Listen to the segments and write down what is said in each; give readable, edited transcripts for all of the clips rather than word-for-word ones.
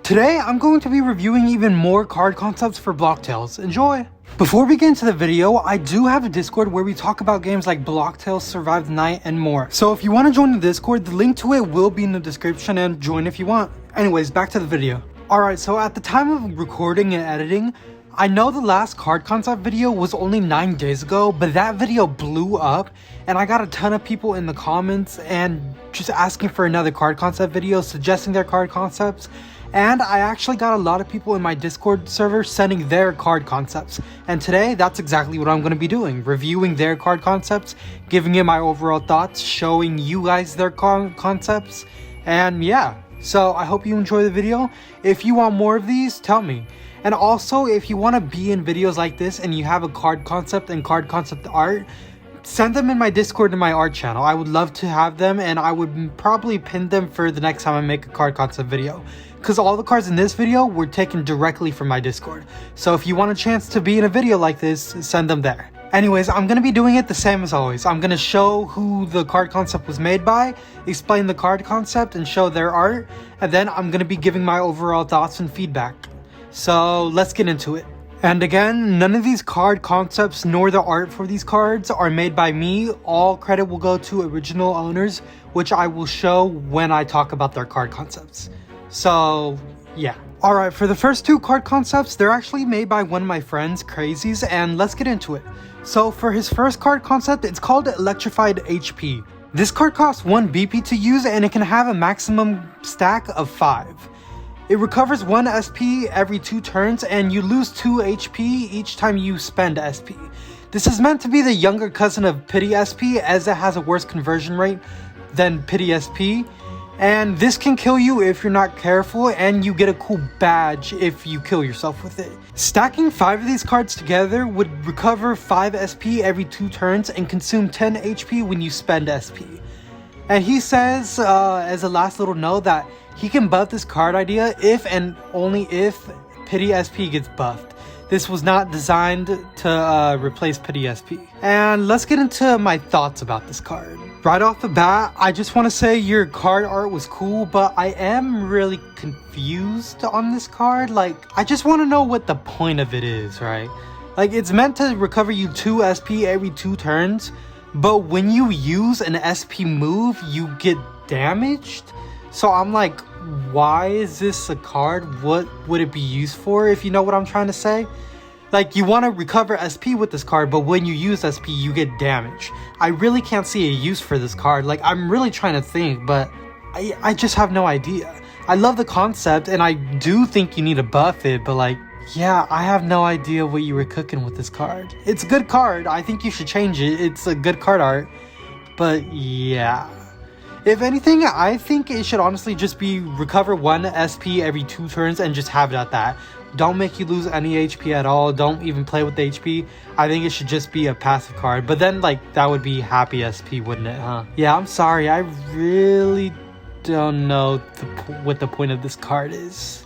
Today, I'm going to be reviewing even more card concepts for Blocktails. Enjoy! Before we get into the video, I do have a Discord where we talk about games like Blocktails, Survive the Night, and more. So if you want to join the Discord, the link to it will be in the description and join if you want. Anyways, back to the video. Alright, so at the time of recording and editing, I know the last card concept video was only 9 days ago, but that video blew up and I got a ton of people in the comments and just asking for another card concept video, suggesting their card concepts. And I actually got a lot of people in my Discord server sending their card concepts. And today, that's exactly what I'm going to be doing. Reviewing their card concepts, giving you my overall thoughts, showing you guys their concepts. And yeah, so I hope you enjoy the video. If you want more of these, tell me. And also, if you want to be in videos like this and you have a card concept and card concept art, send them in my Discord and my art channel. I would love to have them, and I would probably pin them for the next time I make a card concept video. Because all the cards in this video were taken directly from my Discord. So if you want a chance to be in a video like this, send them there. Anyways, I'm going to be doing it the same as always. I'm going to show who the card concept was made by, explain the card concept, and show their art. And then I'm going to be giving my overall thoughts and feedback. So let's get into it. And again, none of these card concepts nor the art for these cards are made by me. All credit will go to original owners, which I will show when I talk about their card concepts. So yeah. Alright, for the first two card concepts, they're actually made by one of my friends, Crazies, and let's get into it. So for his first card concept, it's called Electrified HP. This card costs 1 BP to use and it can have a maximum stack of 5. It recovers 1 SP every 2 turns, and you lose 2 HP each time you spend SP. This is meant to be the younger cousin of Pity SP, as it has a worse conversion rate than Pity SP. And this can kill you if you're not careful, and you get a cool badge if you kill yourself with it. Stacking 5 of these cards together would recover 5 SP every 2 turns and consume 10 HP when you spend SP. And he says, as a last little note, that he can buff this card idea if and only if Pity SP gets buffed. This was not designed to replace Pity SP. And let's get into my thoughts about this card. Right off the bat, I just want to say your card art was cool, but I am really confused on this card. Like, I just want to know what the point of it is, right? Like, it's meant to recover you 2 SP every 2 turns, but when you use an SP move, you get damaged? So I'm like, why is this a card? What would it be used for, if you know what I'm trying to say? Like, you want to recover SP with this card, but when you use SP, you get damage. I really can't see a use for this card. Like, I'm really trying to think, but I just have no idea. I love the concept, and I do think you need to buff it, but like, yeah, I have no idea what you were cooking with this card. It's a good card. I think you should change it. It's a good card art, but yeah. If anything, I think it should honestly just be recover 1 SP every 2 turns and just have it at that. Don't make you lose any HP at all. Don't even play with the HP. I think it should just be a passive card. But then, like, that would be happy SP, wouldn't it, huh? Yeah, I'm sorry. I really don't know what the point of this card is.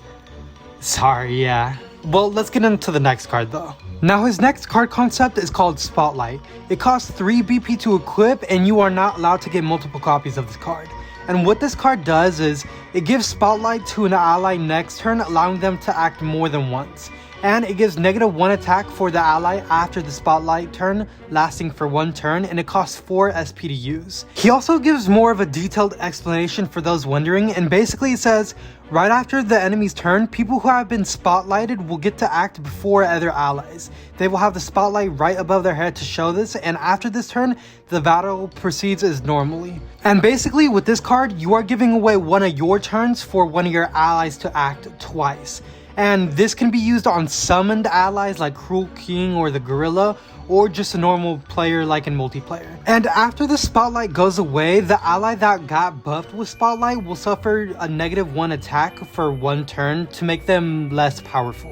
Sorry, yeah. Well, let's get into the next card, though. Now, his next card concept is called Spotlight. It costs 3 BP to equip, and you are not allowed to get multiple copies of this card. And what this card does is, it gives Spotlight to an ally next turn, allowing them to act more than once. And it gives -1 attack for the ally after the Spotlight turn, lasting for 1 turn, and it costs 4 SP to use. He also gives more of a detailed explanation for those wondering, and basically it says, right after the enemy's turn, people who have been spotlighted will get to act before other allies. They will have the spotlight right above their head to show this, and after this turn, the battle proceeds as normally. And basically with this card, you are giving away 1 of your turns for 1 of your allies to act twice. And this can be used on summoned allies like Cruel King or the Gorilla, or just a normal player like in multiplayer. And after the Spotlight goes away, the ally that got buffed with Spotlight will suffer a -1 attack for 1 turn to make them less powerful.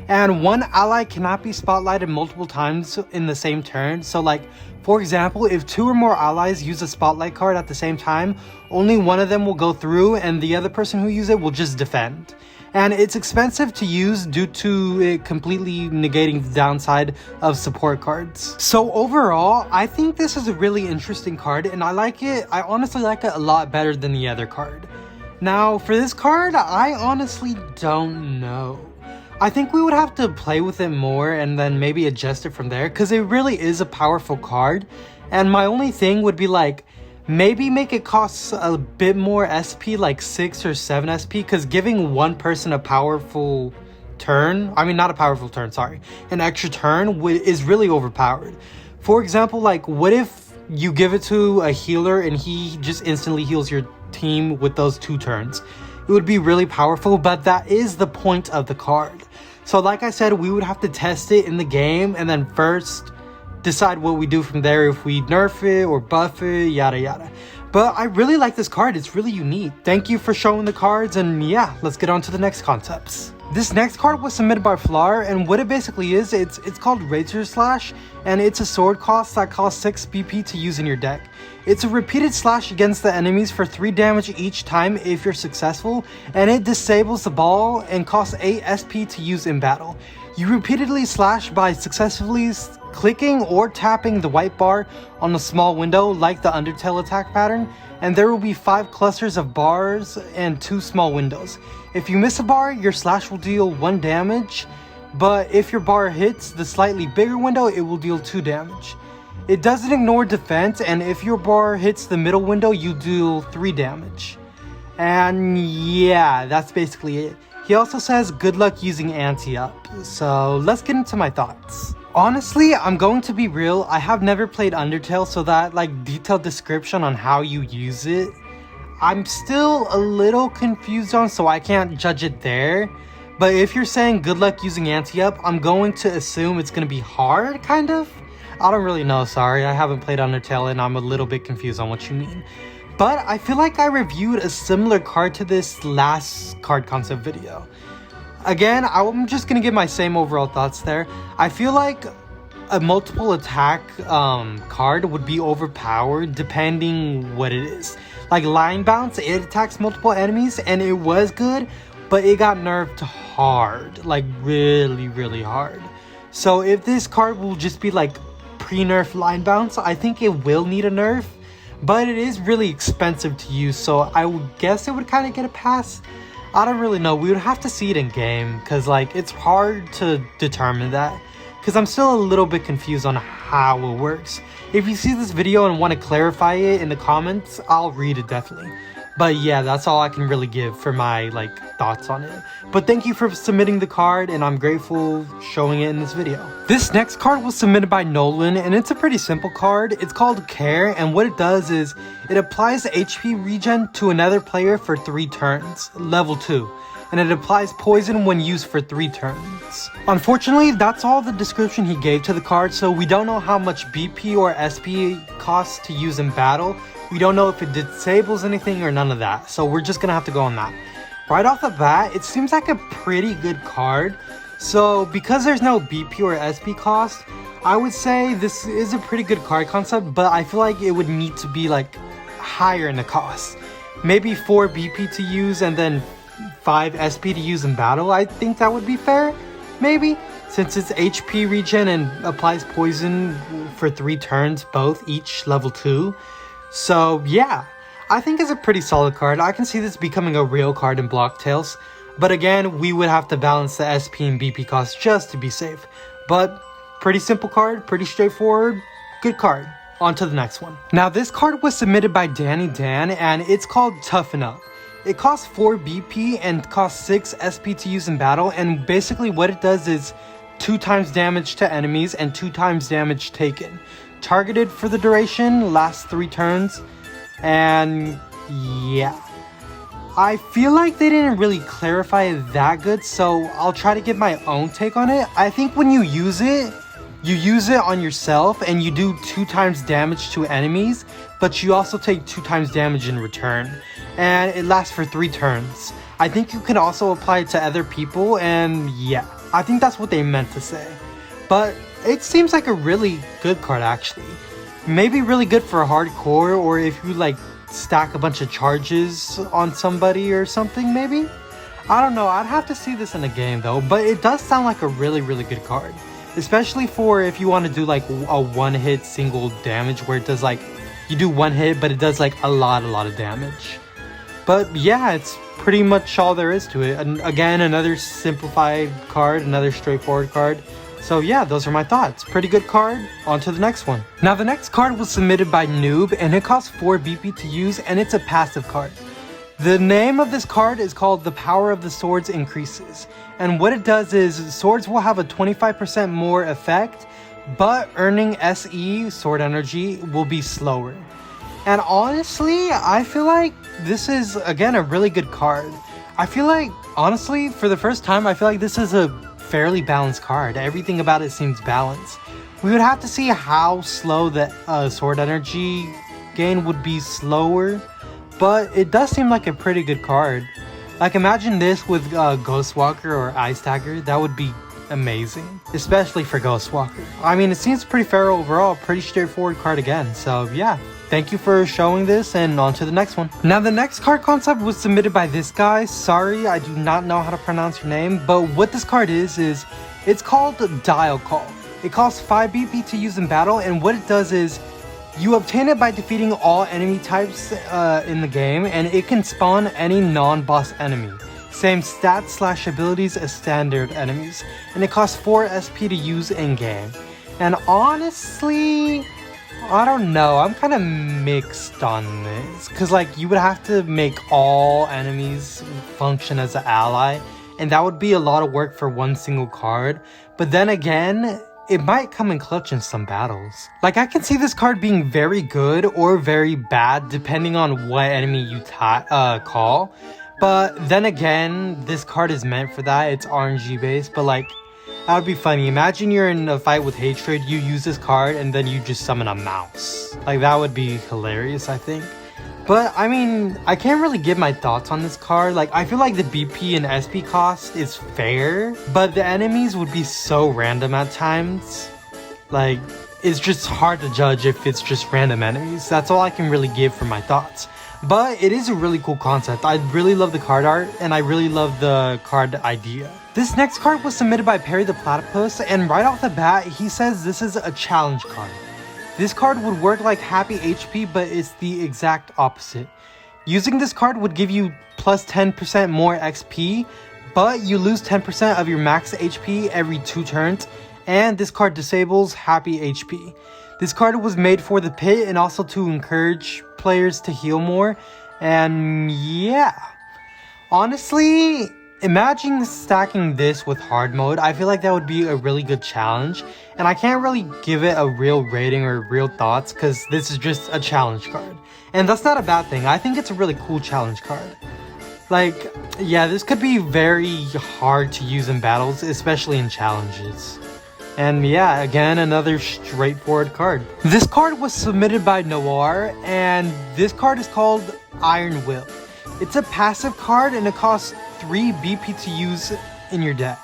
And 1 ally cannot be spotlighted multiple times in the same turn. So like, for example, if 2 or more allies use a Spotlight card at the same time, only 1 of them will go through and the other person who uses it will just defend. And it's expensive to use due to it completely negating the downside of support cards. So overall, I think this is a really interesting card, and I like it. I honestly like it a lot better than the other card. Now, for this card, I honestly don't know. I think we would have to play with it more and then maybe adjust it from there, because it really is a powerful card. And my only thing would be like, maybe make it cost a bit more SP, like 6 or 7 SP, because giving one person a powerful turn, I mean not a powerful turn, sorry, an extra turn is really overpowered. For example, like what if you give it to a healer and he just instantly heals your team with those 2 turns? It would be really powerful, but that is the point of the card. So like I said, we would have to test it in the game and then first decide what we do from there, if we nerf it or buff it, yada yada. But I really like this card, it's really unique. Thank you for showing the cards, and yeah, let's get on to the next concepts. This next card was submitted by Flower, and what it basically is, it's called Razor Slash, and it's a sword cost that costs 6 BP to use in your deck. It's a repeated slash against the enemies for 3 damage each time if you're successful, and it disables the ball and costs 8 SP to use in battle. You repeatedly slash by successfully clicking or tapping the white bar on a small window like the Undertale attack pattern, and there will be 5 clusters of bars and 2 small windows. If you miss a bar, your slash will deal 1 damage, but if your bar hits the slightly bigger window, it will deal 2 damage. It doesn't ignore defense, and if your bar hits the middle window, you deal 3 damage. And yeah, that's basically it. He also says good luck using anti-up, so let's get into my thoughts. Honestly, I'm going to be real, I have never played Undertale, so that like detailed description on how you use it, I'm still a little confused on, so I can't judge it there. But if you're saying good luck using anti-up, I'm going to assume it's going to be hard, kind of? I don't really know, sorry, I haven't played Undertale and I'm a little bit confused on what you mean. But I feel like I reviewed a similar card to this last card concept video. Again, I'm just gonna give my same overall thoughts there. I feel like a multiple attack card would be overpowered depending what it is. Like Line Bounce, it attacks multiple enemies and it was good, but it got nerfed hard, like really, really hard. So if this card will just be like pre-nerf Line Bounce, I think it will need a nerf, but it is really expensive to use, so I would guess it would kind of get a pass. I don't really know, we would have to see it in game, because like it's hard to determine that, because I'm still a little bit confused on how it works. If you see this video and want to clarify it in the comments, I'll read it definitely. But yeah, that's all I can really give for my like thoughts on it. But thank you for submitting the card, and I'm grateful showing it in this video. This next card was submitted by Nolan, and it's a pretty simple card. It's called Care, and what it does is it applies HP regen to another player for 3 turns, level 2. And it applies poison when used for 3 turns. Unfortunately, that's all the description he gave to the card, so we don't know how much BP or SP costs to use in battle. We don't know if it disables anything or none of that, so we're just gonna have to go on that. Right off the bat, it seems like a pretty good card. So because there's no BP or SP cost, I would say this is a pretty good card concept, but I feel like it would need to be like higher in the cost. Maybe 4 BP to use and then 5 SP to use in battle. I think that would be fair, maybe, since it's HP regen and applies poison for 3 turns, both each level 2. So yeah, I think it's a pretty solid card. I can see this becoming a real card in Block Tales, but again, we would have to balance the SP and BP costs just to be safe. But pretty simple card, pretty straightforward, good card. On to the next one. Now this card was submitted by Danny Dan, and it's called Toughen Up. It costs 4 BP and costs 6 SP to use in battle, and basically what it does is 2 times damage to enemies and 2 times damage taken. Targeted for the duration, lasts 3 turns, and yeah. I feel like they didn't really clarify it that good, so I'll try to give my own take on it. I think when you use it on yourself and you do 2 times damage to enemies, but you also take 2 times damage in return, and it lasts for 3 turns. I think you can also apply it to other people, and yeah, I think that's what they meant to say. But it seems like a really good card actually. Maybe really good for hardcore, or if you like stack a bunch of charges on somebody or something maybe? I don't know, I'd have to see this in a game though, but it does sound like a really, really good card. Especially for if you want to do like a one-hit single damage where it does like, you do 1 hit but it does like a lot of damage. But yeah, it's pretty much all there is to it. And again, another simplified card, another straightforward card. So yeah, those are my thoughts. Pretty good card. On to the next one. Now the next card was submitted by Noob, and it costs 4 BP to use, and it's a passive card. The name of this card is called The Power of the Swords Increases. And what it does is swords will have a 25% more effect, but earning SE, sword energy, will be slower. And honestly, I feel like this is, again, a really good card. I feel like, honestly, for the first time, I feel like this is a fairly balanced card. Everything about it seems balanced. We would have to see how slow the sword energy gain would be slower, but it does seem like a pretty good card. Like, imagine this with Ghostwalker or Ice Dagger. That would be amazing, especially for Ghostwalker. I mean, it seems pretty fair overall, pretty straightforward card again. So yeah, thank you for showing this, and on to the next one. Now the next card concept was submitted by this guy. Sorry, I do not know how to pronounce your name, but what this card is it's called Dial Call. It costs 5 BP to use in battle, and what it does is you obtain it by defeating all enemy types in the game, and it can spawn any non-boss enemy. Same stats / abilities as standard enemies, and it costs 4 SP to use in game. And honestly, I don't know, I'm kind of mixed on this, because like you would have to make all enemies function as an ally, and that would be a lot of work for one single card. But then again, it might come in clutch in some battles. Like, I can see this card being very good or very bad depending on what enemy you call. But then again, this card is meant for that. It's RNG based, but like, that would be funny. Imagine you're in a fight with Hatred, you use this card, and then you just summon a mouse. Like, that would be hilarious, I think. But, I mean, I can't really give my thoughts on this card. Like, I feel like the BP and SP cost is fair, but the enemies would be so random at times. Like, it's just hard to judge if it's just random enemies. That's all I can really give for my thoughts. But it is a really cool concept. I really love the card art, and I really love the card idea. This next card was submitted by Perry the Platypus, and right off the bat, he says this is a challenge card. This card would work like Happy HP, but it's the exact opposite. Using this card would give you plus 10% more XP, but you lose 10% of your max HP every 2 turns, and this card disables Happy HP. This card was made for the pit and also to encourage players to heal more, and yeah. Honestly, imagine stacking this with hard mode. I feel like that would be a really good challenge, and I can't really give it a real rating or real thoughts because this is just a challenge card. And that's not a bad thing. I think it's a really cool challenge card. Like, yeah, this could be very hard to use in battles, especially in challenges. And yeah, again, another straightforward card. This card was submitted by Noir, and this card is called Iron Will. It's a passive card, and it costs 3 BP to use in your deck.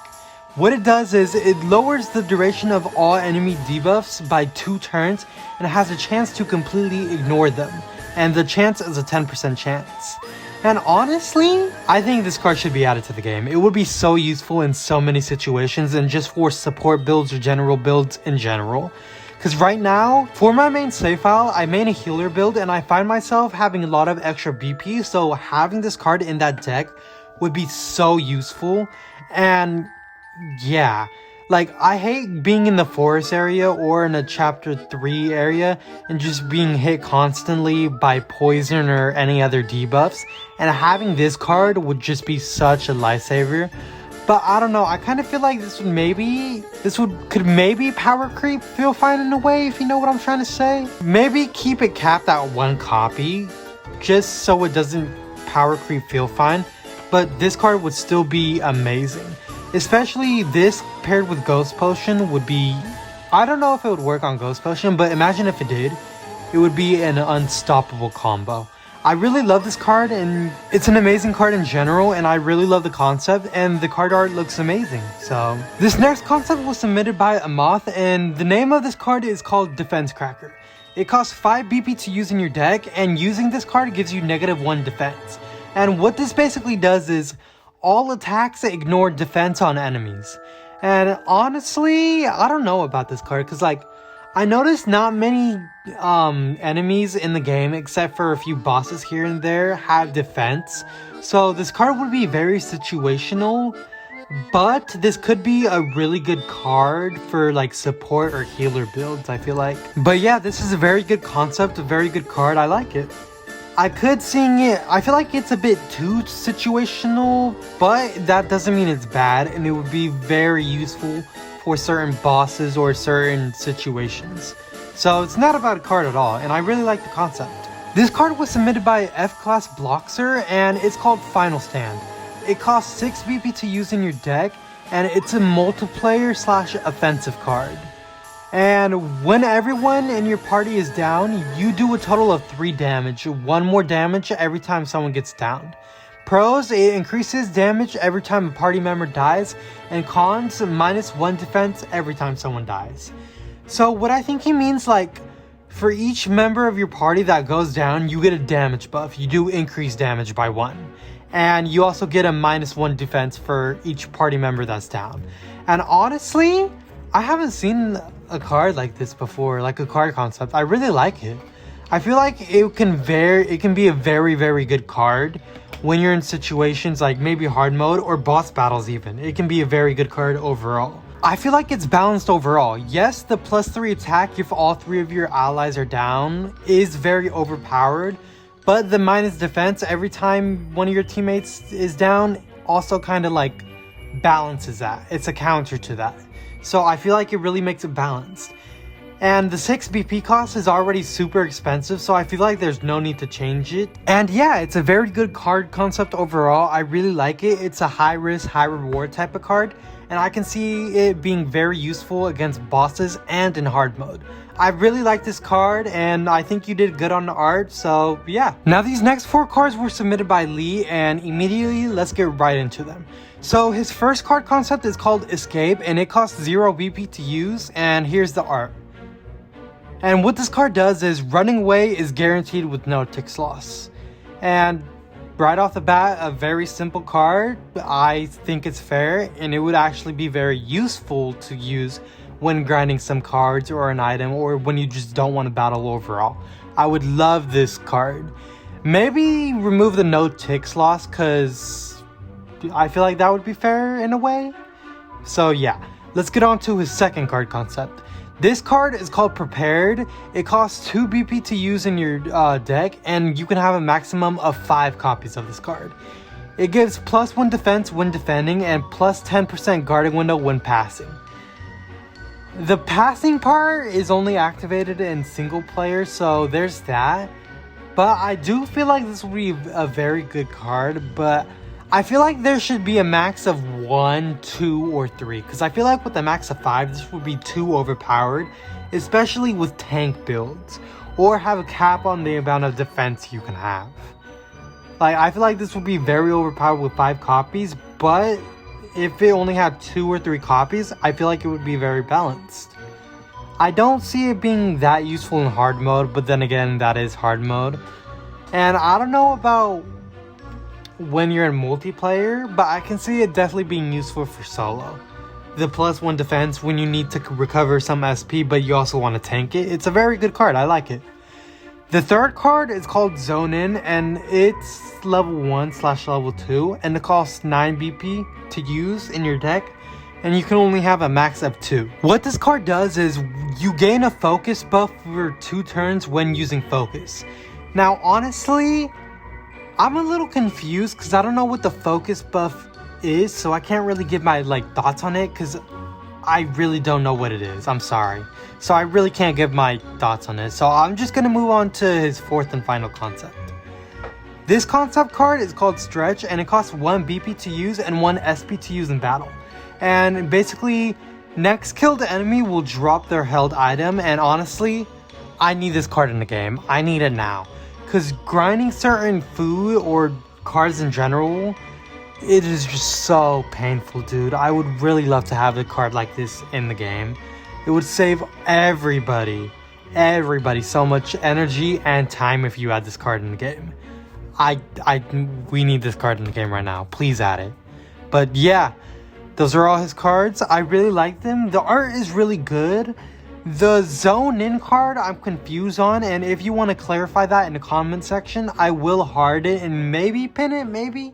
What it does is it lowers the duration of all enemy debuffs by 2 turns, and it has a chance to completely ignore them. And the chance is a 10% chance. And honestly, I think this card should be added to the game. It would be so useful in so many situations, and just for support builds or general builds in general. Because right now, for my main save file, I main a healer build, and I find myself having a lot of extra BP, so having this card in that deck would be so useful. And yeah, like, I hate being in the forest area or in a chapter 3 area and just being hit constantly by poison or any other debuffs, and having this card would just be such a lifesaver. But I don't know, I kind of feel like could maybe power creep feel fine in a way, if you know what I'm trying to say. Maybe keep it capped at 1 copy, just so it doesn't power creep feel fine, but this card would still be amazing. Especially this paired with Ghost Potion would be, I don't know if it would work on Ghost Potion, but imagine if it did. It would be an unstoppable combo. I really love this card, and it's an amazing card in general, and I really love the concept, and the card art looks amazing. So this next concept was submitted by Amoth, and the name of this card is called Defense Cracker. It costs 5 BP to use in your deck, and using this card gives you -1 defense. And what this basically does is all attacks ignore defense on enemies. And honestly, I don't know about this card, because like, I noticed not many enemies in the game, except for a few bosses here and there, have defense. So this card would be very situational, but this could be a really good card for like support or healer builds, I feel like. But yeah, this is a very good concept, a very good card. I like it. I could sing it. I feel like it's a bit too situational, but that doesn't mean it's bad, and it would be very useful for certain bosses or certain situations. So it's not a bad card at all, and I really like the concept. This card was submitted by F-Class Bloxer, and it's called Final Stand. It costs 6 BP to use in your deck, and it's a multiplayer / offensive card. And when everyone in your party is down, you do a total of 3 damage, 1 more damage every time someone gets downed. Pros, it increases damage every time a party member dies, and cons, -1 defense every time someone dies. So what I think he means, like, for each member of your party that goes down, you get a damage buff. You do increase damage by 1. And you also get a -1 defense for each party member that's down. And honestly, I haven't seen a card like this before, like a card concept. I really like it. I feel like it can be a very, very good card when you're in situations like maybe hard mode or boss battles even. It can be a very good card overall. I feel like it's balanced overall. Yes, the +3 attack if all 3 of your allies are down is very overpowered, but the minus defense every time one of your teammates is down also kind of like balances that. It's a counter to that. So I feel like it really makes it balanced. And the 6 BP cost is already super expensive, so I feel like there's no need to change it. And yeah, it's a very good card concept overall. I really like it. It's a high risk, high reward type of card, and I can see it being very useful against bosses and in hard mode. I really like this card, and I think you did good on the art, so yeah. Now these next 4 cards were submitted by Lee, and immediately let's get right into them. So his first card concept is called Escape, and it costs 0 BP to use, and here's the art. And what this card does is running away is guaranteed with no ticks loss. And right off the bat, a very simple card. I think it's fair, and it would actually be very useful to use when grinding some cards or an item, or when you just don't want to battle overall. I would love this card. Maybe remove the no ticks loss, because I feel like that would be fair in a way. So yeah, let's get on to his second card concept. This card is called Prepared. It costs 2 BP to use in your deck, and you can have a maximum of 5 copies of this card. It gives +1 defense when defending and +10% guarding window when passing. The passing part is only activated in single player, so there's that. But I do feel like this would be a very good card, but I feel like there should be a max of 1, 2, or 3. Because I feel like with a max of 5, this would be too overpowered. Especially with tank builds. Or have a cap on the amount of defense you can have. Like, I feel like this would be very overpowered with 5 copies. But if it only had 2 or 3 copies, I feel like it would be very balanced. I don't see it being that useful in hard mode. But then again, that is hard mode. And I don't know about when you're in multiplayer, but I can see it definitely being useful for solo. The +1 defense when you need to recover some SP, but you also want to tank it. It's a very good card. I like it. The third card is called Zone In, and it's level 1/level 2, and it costs 9 BP to use in your deck, and you can only have a max of 2. What this card does is you gain a focus buff for 2 turns when using focus. Now, honestly, I'm a little confused because I don't know what the focus buff is, so I can't really give my thoughts on it because I really don't know what it is. I'm sorry. So I really can't give my thoughts on it. So I'm just going to move on to his fourth and final concept. This concept card is called Stretch, and it costs 1 BP to use and 1 SP to use in battle. And basically, next killed enemy will drop their held item, and honestly, I need this card in the game. I need it now. Because grinding certain food or cards in general, it is just so painful, dude. I would really love to have a card like this in the game. It would save everybody so much energy and time if you add this card in the game. We need this card in the game right now. Please add it. But yeah, those are all his cards. I really like them. The art is really good. The zone in card I'm confused on, and if you want to clarify that in the comment section, I will hard it and maybe pin it, maybe.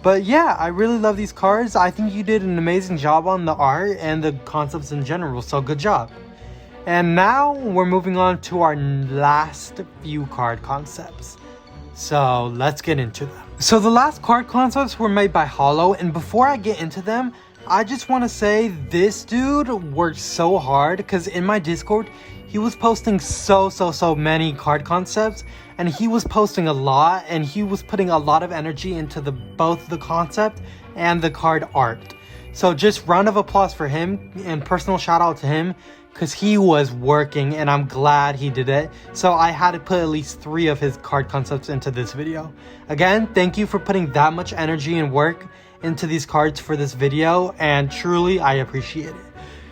But yeah, I really love these cards. I think you did an amazing job on the art and the concepts in general, so good job. And now we're moving on to our last few card concepts. So let's get into them. So the last card concepts were made by Hollow, and before I get into them, I just want to say this dude worked so hard, because in my Discord, he was posting so many card concepts, and he was posting a lot, and he was putting a lot of energy into both the concept and the card art. So just round of applause for him, and personal shout out to him, because he was working, and I'm glad he did it. So I had to put at least 3 of his card concepts into this video. Again, thank you for putting that much energy and work into these cards for this video, and truly I appreciate it.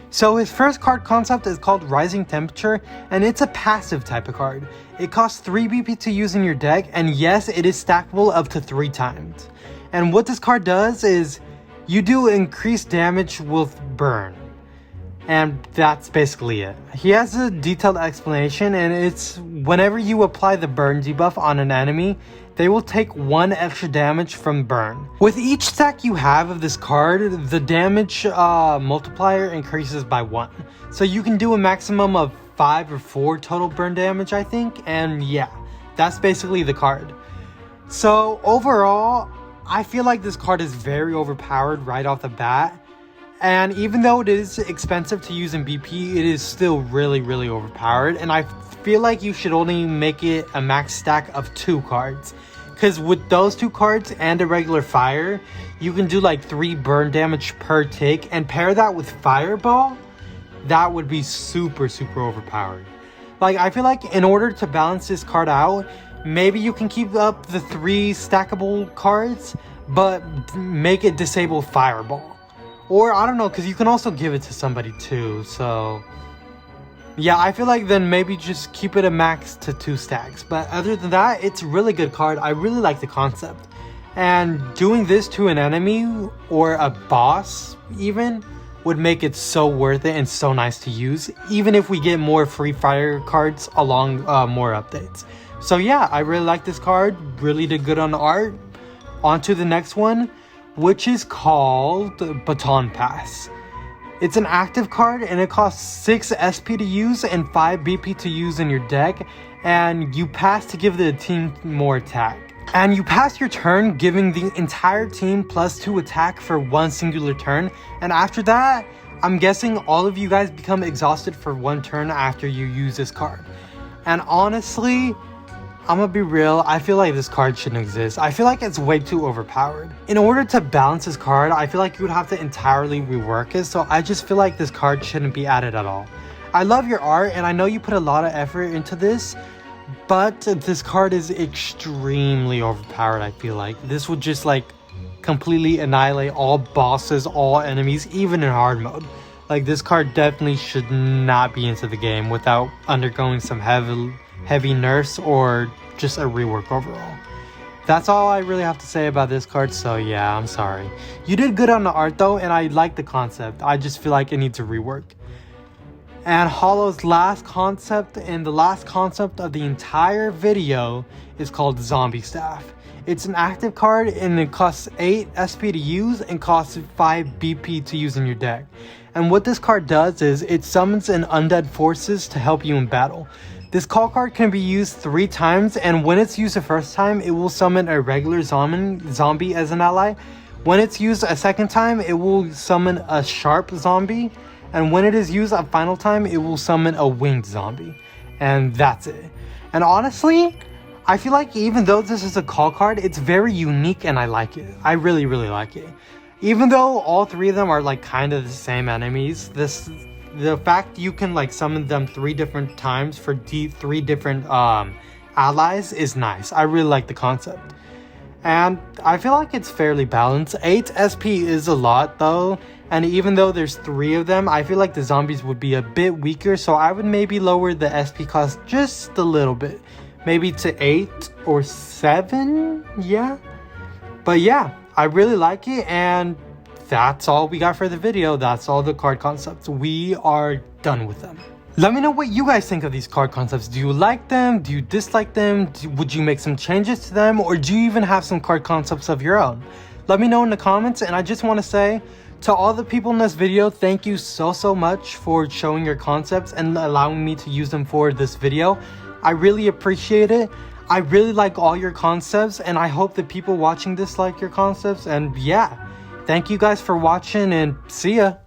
So his first card concept is called Rising Temperature, and it's a passive type of card. It costs 3 BP to use in your deck, and yes, it is stackable up to 3 times. And what this card does is you do increased damage with burn. And that's basically it. He has a detailed explanation, and it's whenever you apply the burn debuff on an enemy, they will take 1 extra damage from burn. With each stack you have of this card, the damage multiplier increases by 1. So you can do a maximum of 5 or 4 total burn damage, I think. And yeah, that's basically the card. So overall, I feel like this card is very overpowered right off the bat. And even though it is expensive to use in BP, it is still really overpowered. And I feel like you should only make it a max stack of 2 cards. Because with those 2 cards and a regular fire, you can do like 3 burn damage per tick. And pair that with Fireball, that would be super overpowered. Like, I feel like in order to balance this card out, maybe you can keep up the 3 stackable cards, but make it disable Fireball. Or, I don't know, because you can also give it to somebody too, so... yeah, I feel like then maybe just keep it a max to 2 stacks. But other than that, it's a really good card. I really like the concept. And doing this to an enemy, or a boss even, would make it so worth it and so nice to use. Even if we get more free fire cards along more updates. So yeah, I really like this card. Really did good on the art. On to the next one, which is called Baton Pass. It's an active card, and it costs 6 SP to use and 5 BP to use in your deck, and you pass to give the team more attack. And you pass your turn giving the entire team +2 attack for 1 singular turn, and after that, I'm guessing all of you guys become exhausted for 1 turn after you use this card. And honestly, I'm gonna be real, I feel like this card shouldn't exist. I feel like it's way too overpowered. In order to balance this card, I feel like you would have to entirely rework it, so I just feel like this card shouldn't be added at all. I love your art, and I know you put a lot of effort into this, but this card is extremely overpowered, I feel like. This would just like completely annihilate all bosses, all enemies, even in hard mode. Like, this card definitely should not be into the game without undergoing some heavy nerfs or just a rework overall. That's all I really have to say about this card, so yeah, I'm sorry. You did good on the art though, and I like the concept. I just feel like it needs a rework. And Hollow's last concept, and the last concept of the entire video, is called Zombie Staff. It's an active card, and it costs 8 SP to use and costs 5 BP to use in your deck. And what this card does is it summons an undead forces to help you in battle. This call card can be used 3 times, and when it's used the first time, it will summon a regular zombie as an ally. When it's used a second time, it will summon a sharp zombie. And when it is used a final time, it will summon a winged zombie. And that's it. And honestly, I feel like even though this is a call card, it's very unique and I like it. I really like it. Even though all 3 of them are like kind of the same enemies, the fact you can like summon them 3 different times for 3 different allies is nice. I really like the concept. And I feel like it's fairly balanced. 8 SP is a lot though. And even though there's 3 of them, I feel like the zombies would be a bit weaker. So I would maybe lower the SP cost just a little bit. Maybe to 8 or 7, yeah. But yeah, I really like it, and that's all we got for the video. That's all the card concepts. We are done with them. Let me know what you guys think of these card concepts. Do you like them? Do you dislike them? Would you make some changes to them? Or do you even have some card concepts of your own? Let me know in the comments. And I just want to say to all the people in this video, thank you so much for showing your concepts and allowing me to use them for this video. I really appreciate it. I really like all your concepts, and I hope that people watching this like your concepts. And yeah, thank you guys for watching, and see ya.